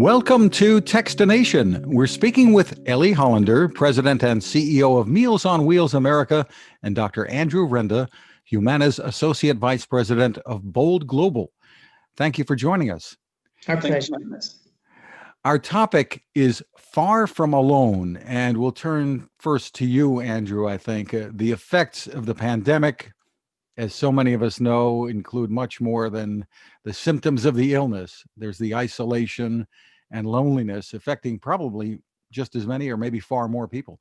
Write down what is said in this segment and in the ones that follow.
Welcome to Techstination. We're speaking with Ellie Hollander, President and CEO of Meals on Wheels America, and Dr. Andrew Renda, Humana's Associate Vice President of Bold Global. Thank you for joining us. Our pleasure. Our topic is far from alone, and we'll turn first to you, Andrew, I think. The effects of the pandemic, as so many of us know, include much more than the symptoms of the illness. There's the isolation and loneliness affecting probably just as many or maybe far more people.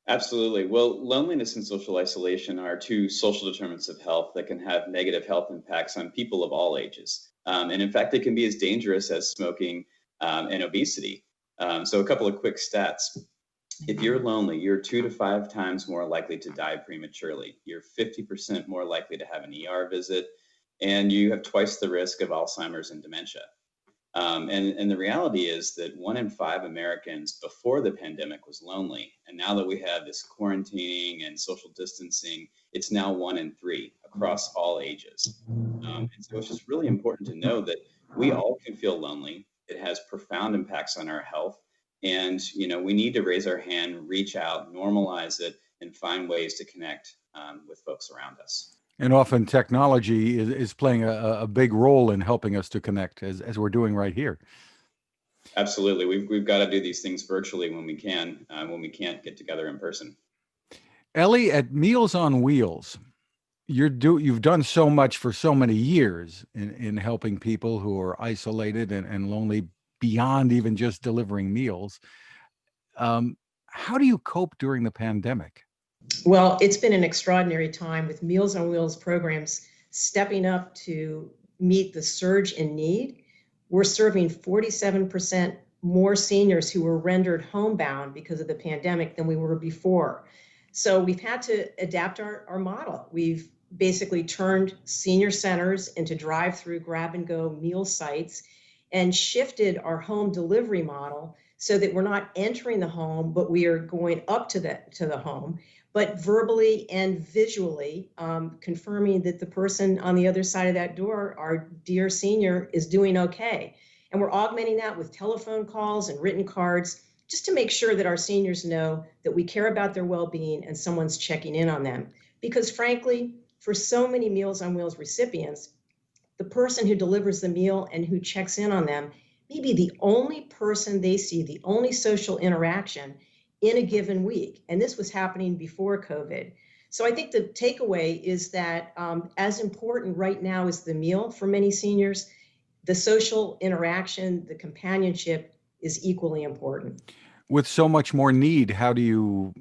Absolutely. Well, loneliness and social isolation are two social determinants of health that can have negative health impacts on people of all ages. And in fact, they can be as dangerous as smoking and obesity. So a couple of quick stats. If you're lonely, you're 2 to 5 times more likely to die prematurely. You're 50% more likely to have an ER visit, and you have twice the risk of Alzheimer's and dementia. And the reality is that 1 in 5 Americans before the pandemic was lonely. And now that we have this quarantining and social distancing, it's now 1 in 3 across all ages. And so it's just really important to know that we all can feel lonely. It has profound impacts on our health. And, we need to raise our hand, reach out, normalize it, and find ways to connect with folks around us. And often technology is playing a big role in helping us to connect, as we're doing right here. Absolutely. We've got to do these things virtually when we can, when we can't get together in person. Ellie, at Meals on Wheels, you've done so much for so many years in helping people who are isolated and lonely beyond even just delivering meals. How do you cope during the pandemic? Well, it's been an extraordinary time with Meals on Wheels programs stepping up to meet the surge in need. We're serving 47% more seniors who were rendered homebound because of the pandemic than we were before. So we've had to adapt our model. We've basically turned senior centers into drive-through grab-and-go meal sites and shifted our home delivery model so that we're not entering the home, but we are going up to the home, but verbally and visually confirming that the person on the other side of that door, our dear senior, is doing okay. And we're augmenting that with telephone calls and written cards just to make sure that our seniors know that we care about their well-being and someone's checking in on them. Because frankly, for so many Meals on Wheels recipients, the person who delivers the meal and who checks in on them may be the only person they see, the only social interaction in a given week. And this was happening before COVID. So I think the takeaway is that as important right now as the meal for many seniors, the social interaction, the companionship is equally important. With so much more need, how do you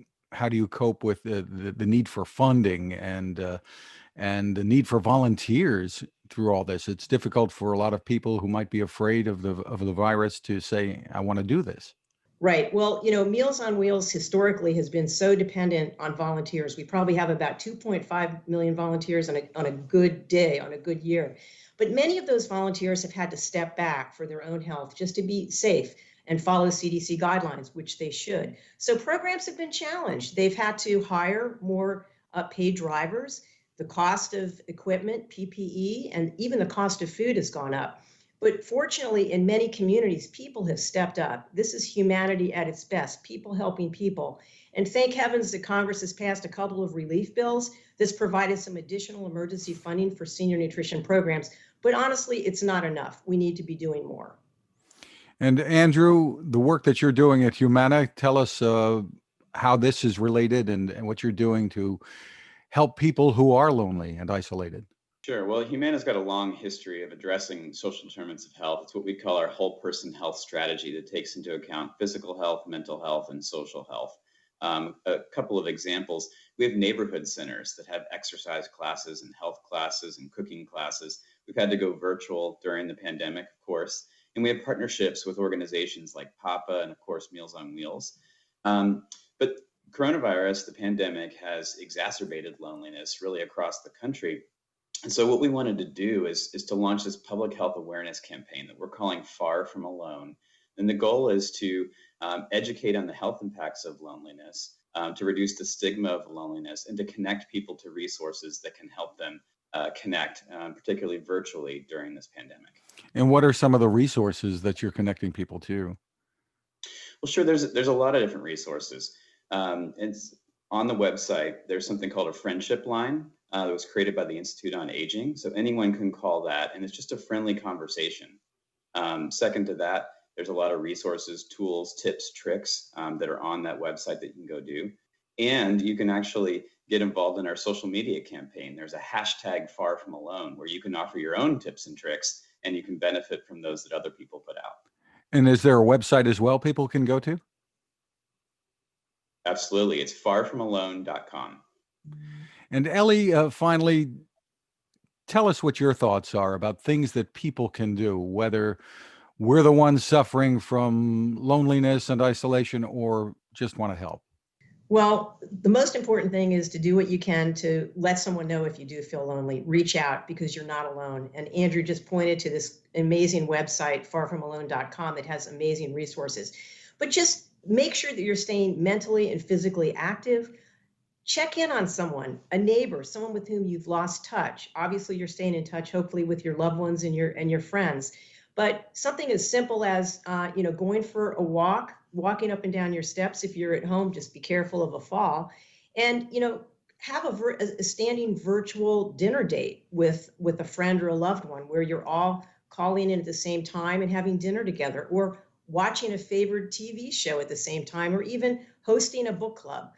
cope with the need for funding and the need for volunteers through all this? It's difficult for a lot of people who might be afraid of the virus to say, I want to do this. Right. Well, Meals on Wheels historically has been so dependent on volunteers. We probably have about 2.5 million volunteers on a good day, on a good year. But many of those volunteers have had to step back for their own health just to be safe and follow CDC guidelines, which they should. So programs have been challenged. They've had to hire more paid drivers. The cost of equipment, PPE, and even the cost of food has gone up. But fortunately, in many communities, people have stepped up. This is humanity at its best, people helping people. And thank heavens that Congress has passed a couple of relief bills that's provided some additional emergency funding for senior nutrition programs. But honestly, it's not enough. We need to be doing more. And Andrew, the work that you're doing at Humana, tell us how this is related and what you're doing to help people who are lonely and isolated. Sure. Well, Humana's got a long history of addressing social determinants of health. It's what we call our whole person health strategy that takes into account physical health, mental health, and social health. A couple of examples. We have neighborhood centers that have exercise classes and health classes and cooking classes. We've had to go virtual during the pandemic, of course. And we have partnerships with organizations like PAPA and, of course, Meals on Wheels. But coronavirus, the pandemic, has exacerbated loneliness really across the country. And so what we wanted to do is to launch this public health awareness campaign that we're calling Far From Alone. And the goal is to educate on the health impacts of loneliness, to reduce the stigma of loneliness, and to connect people to resources that can help them connect, particularly virtually during this pandemic. And what are some of the resources that you're connecting people to? Well, sure. There's a lot of different resources. It's on the website. There's something called a friendship line that was created by the Institute on Aging. So anyone can call that, and it's just a friendly conversation. Second to that, there's a lot of resources, tools, tips, tricks that are on that website that you can go do. And you can actually get involved in our social media campaign. There's a hashtag Far From Alone where you can offer your own tips and tricks, and you can benefit from those that other people put out. And is there a website as well people can go to? Absolutely. It's farfromalone.com. And Ellie, finally, tell us what your thoughts are about things that people can do, whether we're the ones suffering from loneliness and isolation or just want to help. Well, the most important thing is to do what you can to let someone know if you do feel lonely. Reach out because you're not alone. And Andrew just pointed to this amazing website, farfromalone.com. It has amazing resources. But just make sure that you're staying mentally and physically active. Check in on someone, a neighbor, someone with whom you've lost touch. Obviously, you're staying in touch, hopefully, with your loved ones and your friends. But something as simple as going for a walk, walking up and down your steps. If you're at home, just be careful of a fall, and have a standing virtual dinner date with a friend or a loved one, where you're all calling in at the same time and having dinner together, or watching a favorite TV show at the same time, or even hosting a book club.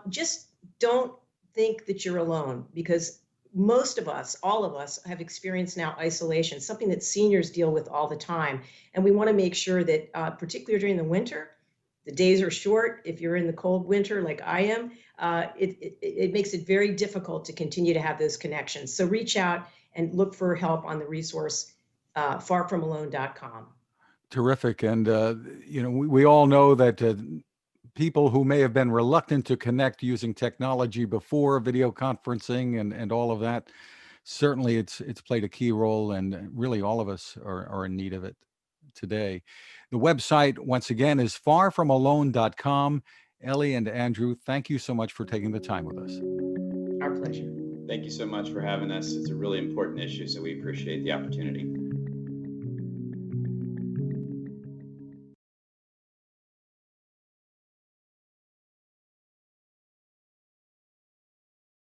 Just don't think that you're alone, because most of us, all of us, have experienced now isolation, something that seniors deal with all the time. And we want to make sure that, particularly during the winter, the days are short. If you're in the cold winter like I am, it makes it very difficult to continue to have those connections. So reach out and look for help on the resource, farfromalone.com. Terrific. And, we all know that people who may have been reluctant to connect using technology before video conferencing and all of that, certainly it's played a key role, and really all of us are in need of it today. The website, once again, is farfromalone.com. Ellie and Andrew, thank you so much for taking the time with us. Our pleasure. Thank you so much for having us. It's a really important issue, so we appreciate the opportunity.